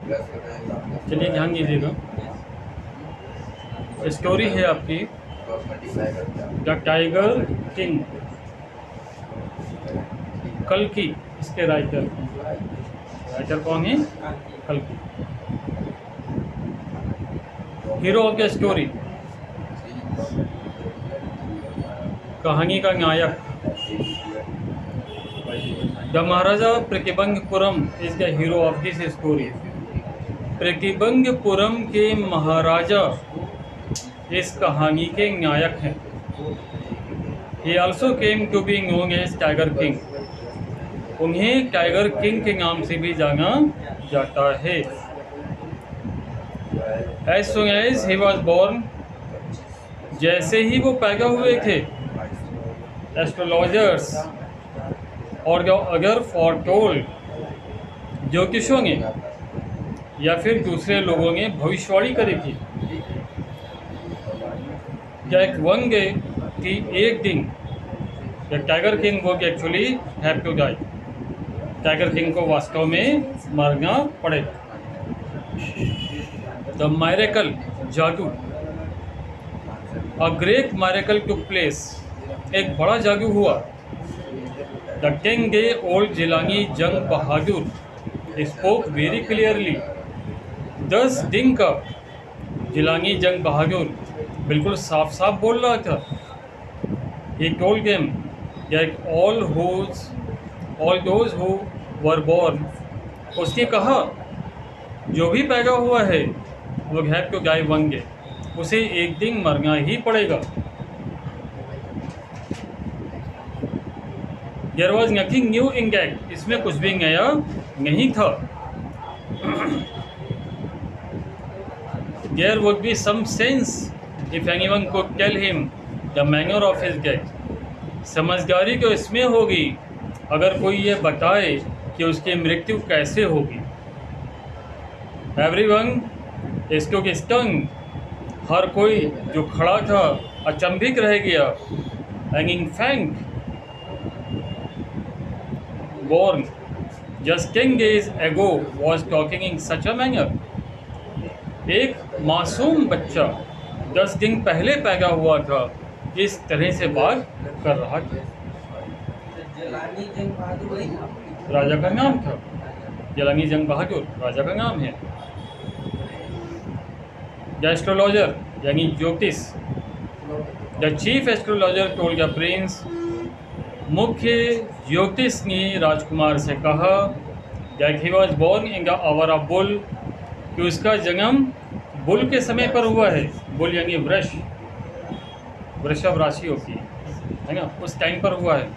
चलिए ध्यान दीजिएगा, स्टोरी है आपकी द टाइगर किंग, कल्कि। इसके राइटर कौन है? कल्कि। हीरो ऑफ द स्टोरी, कहानी का नायक। The maharaja Pratibandapuram is the hero of this story. Pratibandapuram के महाराजा इस कहानी के नायक हैं। He also came to be known as tiger king. उन्हें टाइगर किंग के नाम से भी जाना जाता है। As soon as he was born, जैसे ही वो पैदा हुए थे, एस्ट्रोलॉजर्स और अगर फॉरटोल्ड, ज्योतिषों ने या फिर दूसरे लोगों ने भविष्यवाणी करी थी that one day कि एक दिन द टाइगर किंग वो actually have to die, tiger king को वास्तव में मरना पड़ेगा। द मायरेकल, जादू। अ ग्रेट मायरेकल टुक प्लेस, एक बड़ा जादू हुआ। द 10 day old जिलानी जंग बहादुर स्पोक वेरी क्लियरली। 10 दिन का जिलानी जंग बहादुर बिल्कुल साफ साफ बोल रहा था। He told them that all those who were born, उसने कहा जो भी पैदा हुआ है वो have to die one day, उसे एक दिन मरना ही पड़ेगा। There was nothing new in that, इसमें कुछ भी नया नहीं था। There would be some sense if anyone could tell him the manner of his death, समझदारी तो इसमें होगी अगर कोई ये बताए कि उसकी मृत्यु कैसे होगी। Everyone took stung, हर कोई जो खड़ा था अचंभित रह गया। An infant born just 10 days ago was talking in such a manner, एक मासूम बच्चा 10 दिन पहले पैदा हुआ था, इस तरह से बात कर रहा था। राजा का नाम था जलानी जंग बहादुर, राजा का नाम है। द एस्ट्रोलॉजर यानी ज्योतिष। The chief astrologer told the prince, मुख्य ज्योतिष ने राजकुमार से कहा that he was born in the hour of bull, कि उसका जन्म बुल के समय पर हुआ है। बुल यानी वृषभ राशि होती है ना, उस टाइम पर हुआ है।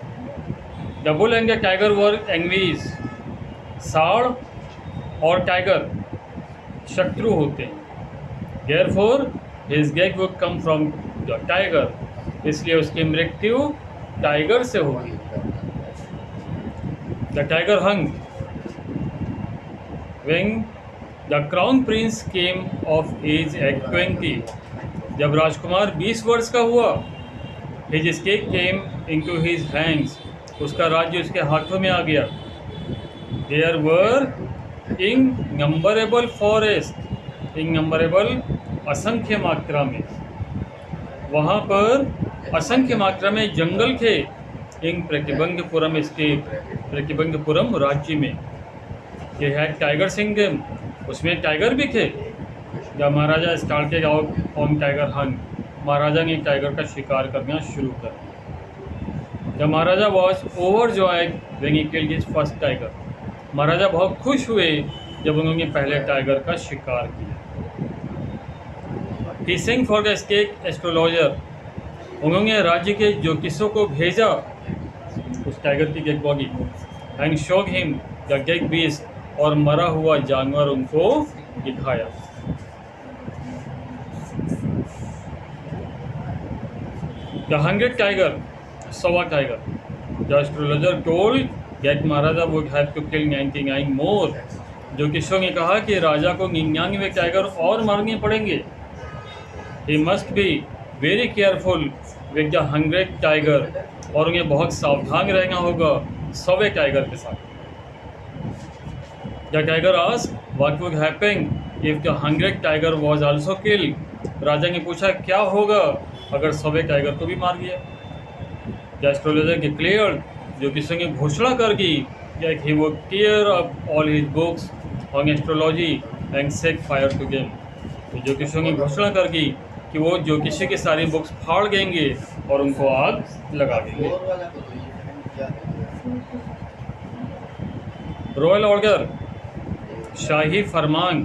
The bull and the tiger were enemies, सांड और टाइगर शत्रु होते हैं। Therefore his death would come from the tiger, इसलिए उसकी मृत्यु टाइगर से होगी। The tiger hung when the crown prince came of age at 20, जब राजकुमार 20 वर्ष का हुआ। His state came into his hands, उसका राज्य उसके हाथों में आ गया। देयर वर इननंबरेबल फॉरेस्ट, इननंबरेबल असंख्य मात्रा में, वहाँ पर असंख्य मात्रा में जंगल थे। इन प्रतिबंगपुरम स्टेट, प्रतिबंगपुरम राज्य में। ये है टाइगर सिंगम, उसमें टाइगर भी थे। जब maharaja started out on tiger hunt, maharaja ने टाइगर का शिकार करना शुरू कर दिया। जब maharaja was overjoyed when he killed his first tiger, maharaja बहुत खुश हुए जब उन्होंने पहले टाइगर का शिकार किया। He sent for the state astrologer, उन्होंने राज्य के ज्योतिषों को भेजा उस टाइगर की dead body. And showed him the dead beast, और मरा हुआ जानवर उनको दिखाया। The 100 tiger, 100 tiger. The astrologer told that maharaja would have to kill 99 more, ज्योतिषों ने कहा कि राजा को 99 टाइगर और मारने पड़ेंगे। He must be very careful with the 100 tiger, और उन्हें बहुत सावधान रहना होगा 100 टाइगर के साथ। The tiger asked what would happen if the hungry tiger was also killed. राजा ने पूछा क्या होगा अगर सवे टाइगर को भी मार दिया। द एस्ट्रोलॉजर डिक्लेयर्ड, ज्योतिषी ने घोषणा कर दी that he would tear up all his books on astrology and set fire to them। तो ज्योतिषियों ने घोषणा कर दी कि वो ज्योतिषी की सारी बुक्स फाड़ देंगे और उनको आग लगा देंगे। रॉयल ऑर्डर, शाही फरमान,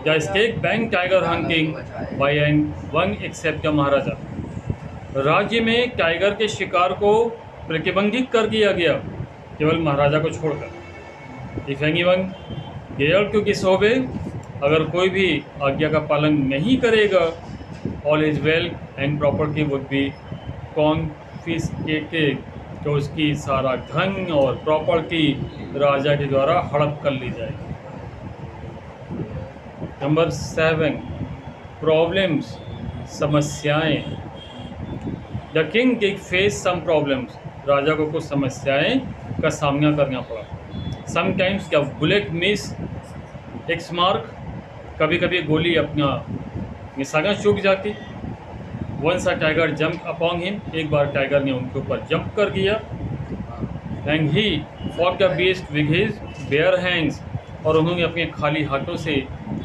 the state bank tiger hunting by one except the maharaja. राज्य में टाइगर के शिकार को प्रतिबंधित कर दिया गया केवल महाराजा को छोड़कर। If anyone dare to disobey, अगर कोई भी आज्ञा का पालन नहीं करेगा, all is wealth and property would be confiscated, तो उसकी सारा धन और प्रॉपर्टी राजा के द्वारा हड़प कर ली जाएगी। नंबर 7, प्रॉब्लम्स, समस्याएं। The king did face some problems, राजा को कुछ समस्याएं का सामना करना पड़ा। Sometimes the bullet miss its mark, कभी कभी गोली अपना निशाना चूक जाती। Once a tiger jump upon him, एक बार टाइगर ने उनके ऊपर जंप कर दिया। And he fought the beast with his bare hands, और उन्होंने अपने खाली हाथों से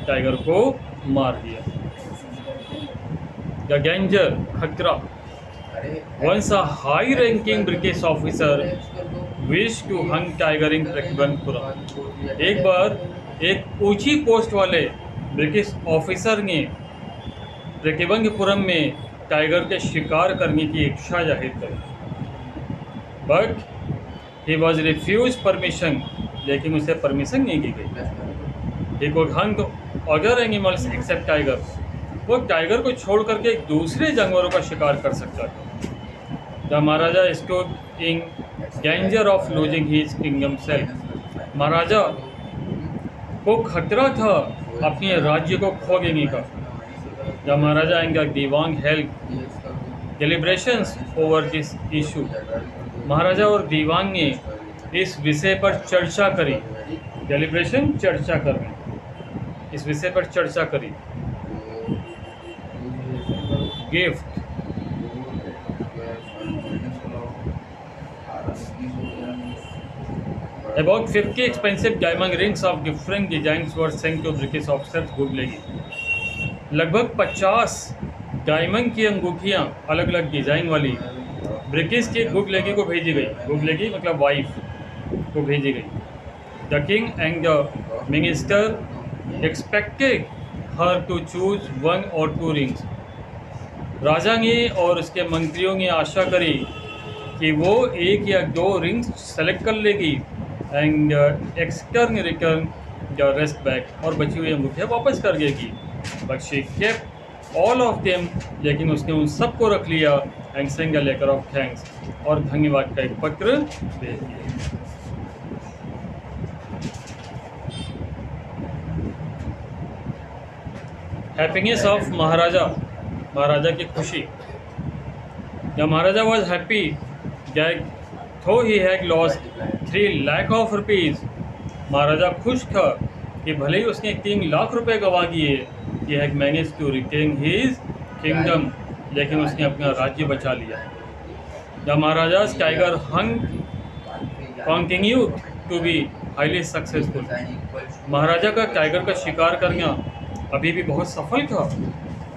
टाइगर को मार दिया। द डेंजर, खतरा। Once a high-ranking British officer wished to hunt tiger in Trikvanpuram। एक बार एक ऊंची पोस्ट वाले ब्रिटिश ऑफिसर ने ट्रिकवंतपुरम में टाइगर के शिकार करने की इच्छा जाहिर करी। But he was refuse permission, लेकिन उसे परमिशन नहीं दी गई। He could hunt other animals except tiger, वो टाइगर को छोड़ करके दूसरे जानवरों का शिकार कर सकता था। The maharaja stood in danger of losing his kingdom self, maharaja को खतरा था अपने राज्य को खो देने का। The maharaja and the dewan help deliberations over this issue, maharaja और दीवान ने इस विषय पर चर्चा करी। डेलिब्रेशन, चर्चा करना, इस विषय पर चर्चा करी। Gift, about 50 expensive diamond rings of different designs were sent to British officers good लेगी। लगभग 50 डायमंड की अंगूठियाँ अलग अलग डिज़ाइन वाली ब्रिटिश की गुड लेगी को भेजी गई। गुड लेगी मतलब वाइफ को भेजी गई। The king and the minister expected her to choose 1 or 2 rings, राजा ने और उसके मंत्रियों ने आशा करी कि वो 1 या 2 रिंग्स सेलेक्ट कर लेगी। And extern return the rest back, और बची हुई अंगूठियाँ वापस कर देगी। But she kept all of them, लेकिन उसने उन सबको रख लिया। And send a letter of thanks, और धन्यवाद का एक पत्र भेज दिया। हैप्पीनेस ऑफ महाराजा, महाराजा की खुशी। The maharaja was happy that though he had lost 3 lakh of rupees, maharaja खुश था कि भले ही उसने 3 लाख रुपए गंवा दिए, he had manage to retain his kingdom, लेकिन उसने अपना राज्य बचा लिया। The maharaja's tiger hunt continue to be highly successful, maharaja का टाइगर का शिकार करना अभी भी बहुत सफल था।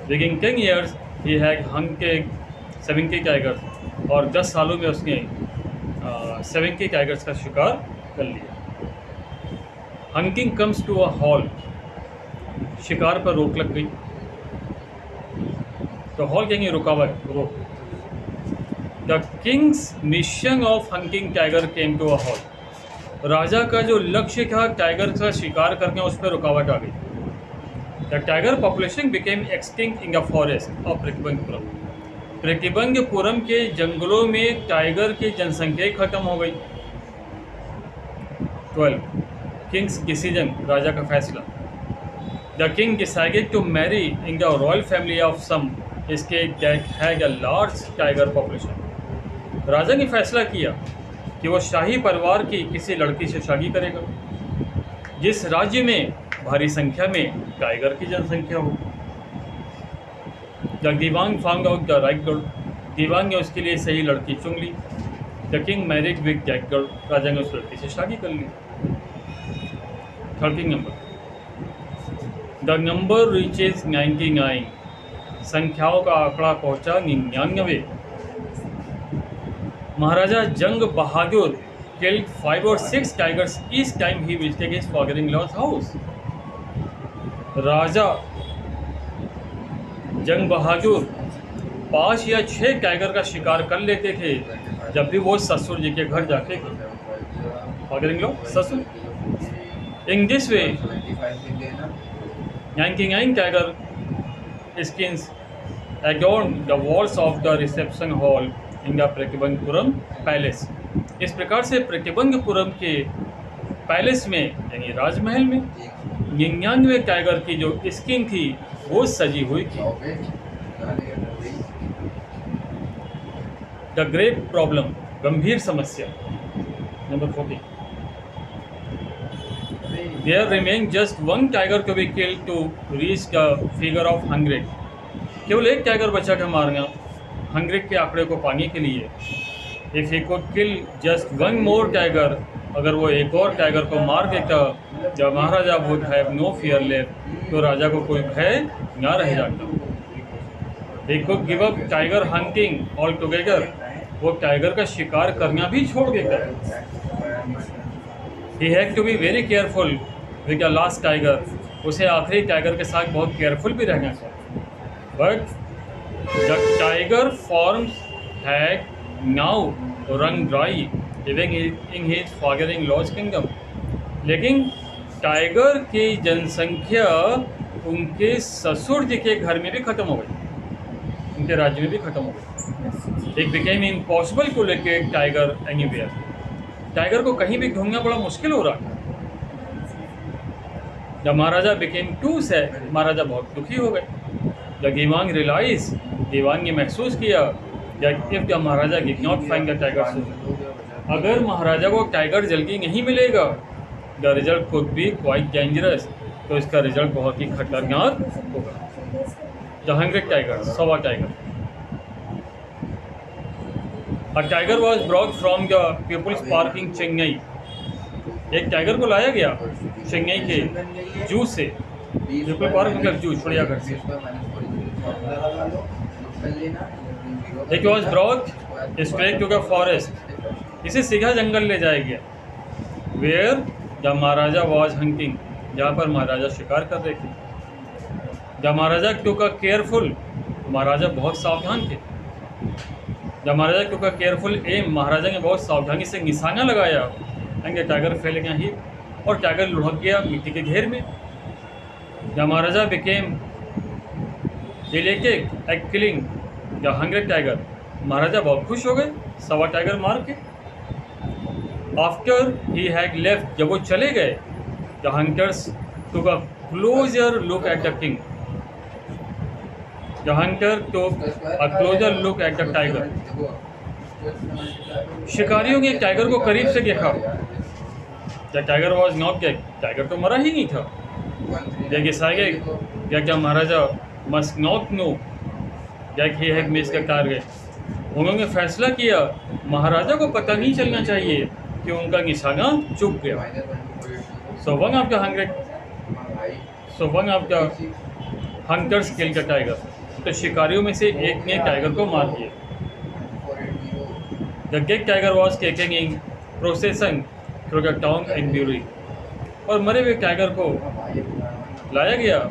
Within 10 years he had hunted 70 tigers, और 10 सालों में उसने 70 टाइगर्स का शिकार कर लिया। Hunting comes to a halt, शिकार पर रोक लग गई। तो हॉल कहेंगे रुकावट, रोक। The king's mission of hunting tiger came to a halt, राजा का जो लक्ष्य था टाइगर का शिकार करना, उस पर रुकावट आ गई। The tiger population became extinct in the forest of Pratibandapuram, Pratibandapuram के जंगलों में टाइगर की जनसंख्या खत्म हो गई। 12 किंग्स डिसीजन, राजा का फैसला। The king decided to marry in the royal family of some state that had a large tiger population, राजा ने फैसला किया कि वो शाही परिवार की किसी लड़की से शादी करेगा। जिस राज्य में भारी संख्या में टाइगर की जनसंख्या हो। The Givang found out the right girl, गिवांग ने उसके लिए सही लड़की चुन ली। The king married with that girl, राजा ने उस लड़की से शादी कर ली। 13 नंबर, द नंबर रीचेज 99, संख्याओं का आंकड़ा पहुंचा 99। महाराजा जंग बहादुर killed 5 or 6 tigers each time he visited his father-in-law's house. राजा जंग बहादुर 5 या 6 टाइगर का शिकार कर लेते थे जब भी वो ससुर जी के घर जाते थे। फादर-इन-लॉ, ससुर। In this way 99 tiger skins adorned the walls of the reception hall in the Pratibandapuram palace. इस प्रकार से प्रतिबंधपुरम के पैलेस में यानी राजमहल में 99 टाइगर की जो स्किन थी वो सजी हुई थी। द ग्रेट प्रॉब्लम, गंभीर समस्या। Number 40, there remain just 1 tiger to be killed to reach the figure of 100। केवल एक टाइगर बचा था मारना 100 के आंकड़े को पाने के लिए। If he could kill just 1 more tiger, अगर वो एक और टाइगर को मार देता, जब maharaja would have no fear left, तो राजा को कोई भय ना रह जाता। He could give up tiger hunting all together, वो टाइगर का शिकार करना भी छोड़ देता। He had to be very careful with the last tiger, उसे आखिरी टाइगर के साथ बहुत केयरफुल भी रहना चाहिए। But the tiger forms had now run dry living in his father-in-law's kingdom. लेकिन टाइगर की जनसंख्या उनके ससुर जी के घर में भी ख़त्म हो गई, उनके राज्य में भी ख़त्म हो गई। It became impossible to locate tiger anywhere, tiger को कहीं भी ढूंढना बड़ा मुश्किल हो रहा था। The maharaja became too sad, maharaja बहुत दुखी हो गए। द गिवांग रियलाइज, गिवांग ने महसूस किया that if the Maharaja did not find the tiger soon, अगर महाराजा को टाइगर जल्दी नहीं मिलेगा, the result could be quite dangerous, तो इसका रिजल्ट बहुत ही खतरनाक होगा। The 100 tigers, 100 tiger. A tiger was brought from the People's Park in Chennai, एक टाइगर को लाया गया चेन्नई के जू से। पीपल पार्क मतलब जू, चिड़ियाघर से। It was brought straight to the forest, इसे सीधा जंगल ले जाया गया। Where the Maharaja was hunting, जहाँ पर महाराजा शिकार कर रहे थे। The Maharaja took a careful, महाराजा बहुत सावधान थे। The Maharaja took a careful aim, महाराजा ने बहुत सावधानी से निशाना लगाया। And the tiger fell in a heap, और टाइगर लुढ़क गया मिट्टी के घेर में। The maharaja became elated at killing the 100 tiger, maharaja बहुत खुश हो गए 100 टाइगर मार के। आफ्टर ही हैड लेफ्ट, जब वो चले गए, the hunters took a closure look at the king, the Hunter took a closure look at the tiger. शिकारियों ने टाइगर को करीब से देखा। The tiger was not dead, tiger तो मरा ही नहीं था। They decided that the Maharaja must not know that he had missed the target, उन्होंने फैसला किया महाराजा को पता नहीं चलना चाहिए कि उनका निशाना चूक गया। So one of the hunters killed the tiger, तो शिकारियों में से एक ने टाइगर को मार दिया। The dead tiger was taken in procession through the town in Bury, और मरे हुए टाइगर को लाया गया और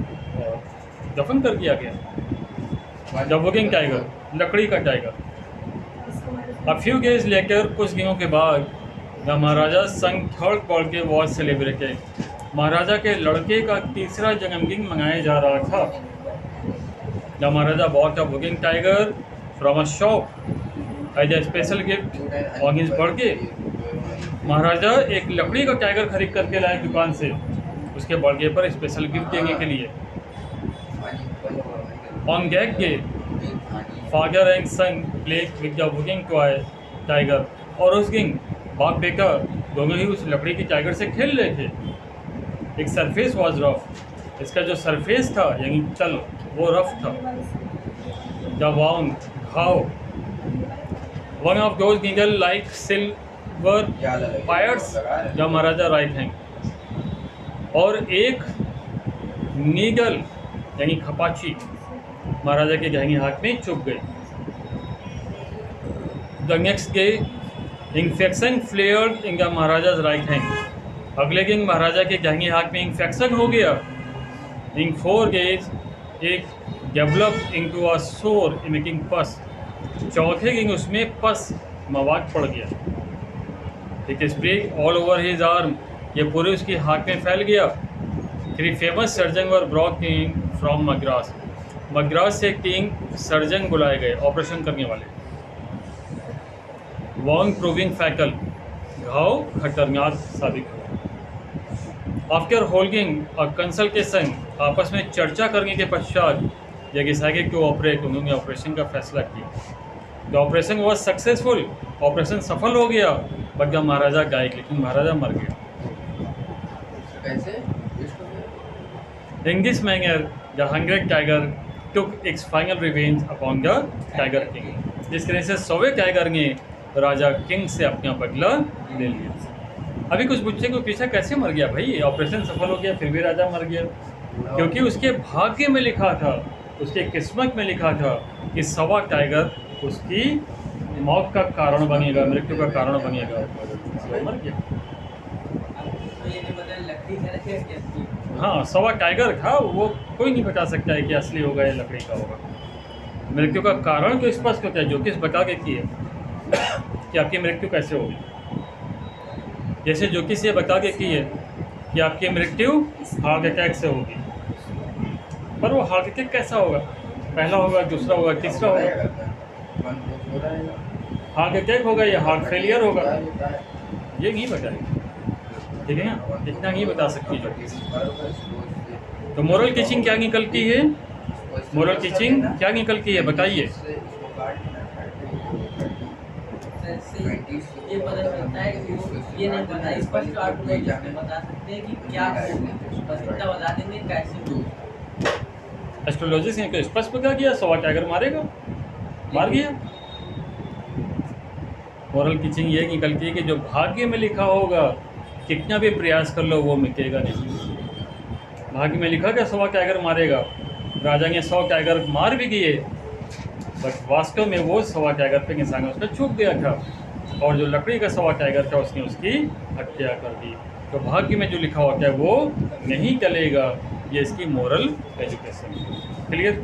दफन कर दिया गया। द वुगिंग टाइगर, लकड़ी का tiger. A few days later, कुछ दिनों के बाद, the maharaja son third birthday was celebrated, maharaja के लड़के का तीसरा जन्मदिन मनाया जा रहा था। द महाराजा बॉट अ वुगिंग tiger from a shop as a special gift on his birthday, maharaja एक लकड़ी का टाइगर खरीद करके लाए दुकान से, उसके बर्थडे पर स्पेशल गिफ्ट देने के लिए। On that day father and son played with the वुगिंग टॉय टाइगर, और उस दिन बाप बेटा दोनों ही उस लकड़ी की टाइगर से खेल रहे थे। एक सरफेस वाज रफ, इसका जो सरफेस था यानी तल वो रफ था। द वाउंड घाव, one of those needle like silver pierce the Maharaja right hand, और एक नीडल यानी खपाची महाराजा के दाहिने हाथ में चुभ गई। The next day infection flared in the maharaja's right hand, अगले दिन महाराजा के दाहिने हाथ में इन्फेक्शन हो गया। इन 4 days एक डेवलप इनटू अ सोर मेकिंग पस, चौथे दिन उसमें पस मवाद पड़ गया। It spread all over his arm, ये पूरे उसके हाथ में फैल गया। 3 famous surgeon were brought in from Madras, Madras से 3 सर्जन बुलाए गए ऑपरेशन करने वाले। वॉन्ग प्रूविंग फैकल, घाव खतरनाक साबित हुआ। आफ्टर होल्डिंग अ कंसल्टेशन, आपस में चर्चा करने के पश्चात they decided to operate, उन्होंने ऑपरेशन का फैसला किया। The operation was successful, operation सफल हो गया, बट द महाराजा गायक, लेकिन महाराजा मर गया। In this manner the hungry tiger took its final revenge upon the tiger king, जिस तरह से 100वें टाइगर ने राजा किंग से अपना बदला ले लिया। अभी कुछ बच्चे को पूछा कैसे मर गया भाई, ऑपरेशन सफल हो गया फिर भी राजा मर गया? क्योंकि उसके भाग्य में लिखा था, उसके किस्मत में लिखा था कि 100वां टाइगर उसकी मौत का कारण बनेगा, मृत्यु का कारण बनेगा, वो मर गया। हाँ, 100वां टाइगर था, वो कोई नहीं बता सकता है कि असली होगा या लकड़ी का होगा। मृत्यु का कारण तो स्पष्ट होता है, ज्योतिष बता के किए कि आपकी मृत्यु कैसे होगी। जैसे ज्योतिष ये बता के किए कि आपकी मृत्यु हार्ट अटैक से होगी, पर वो हार्ट अटैक कैसा होगा, पहला होगा, दूसरा होगा, तीसरा होगा, हार्ट अटैक होगा या हार्ट फेलियर होगा, ये नहीं बताएगी, ठीक है ना, इतना नहीं बता सकती जो। तो मोरल टीचिंग क्या निकलती है, मोरल टीचिंग क्या निकलती है बताइए। ये पता चलता है कि ये नहीं पता, स्पष्ट बता सकते हैं कि क्या बस इतना बता देंगे कैसे। एस्ट्रोलॉजिस्ट ने तो स्पष्ट बता दिया 100वां टाइगर मारेगा, मार गया। मोरल टीचिंग ये निकलती है कि जो भाग्य में लिखा होगा कितना भी प्रयास कर लो वो मिटेगा नहीं। भाग्य में लिखा कि 100वां टाइगर मारेगा, राजा ने 100 टाइगर मार भी दिए, बट वास्तव में वो 100वां टाइगर पे इंसान उसका चूक गया था, और जो लकड़ी का 100वां टाइगर था उसने उसकी हत्या कर दी। तो भाग्य में जो लिखा होता है वो नहीं चलेगा, ये इसकी मोरल एजुकेशन। क्लियर?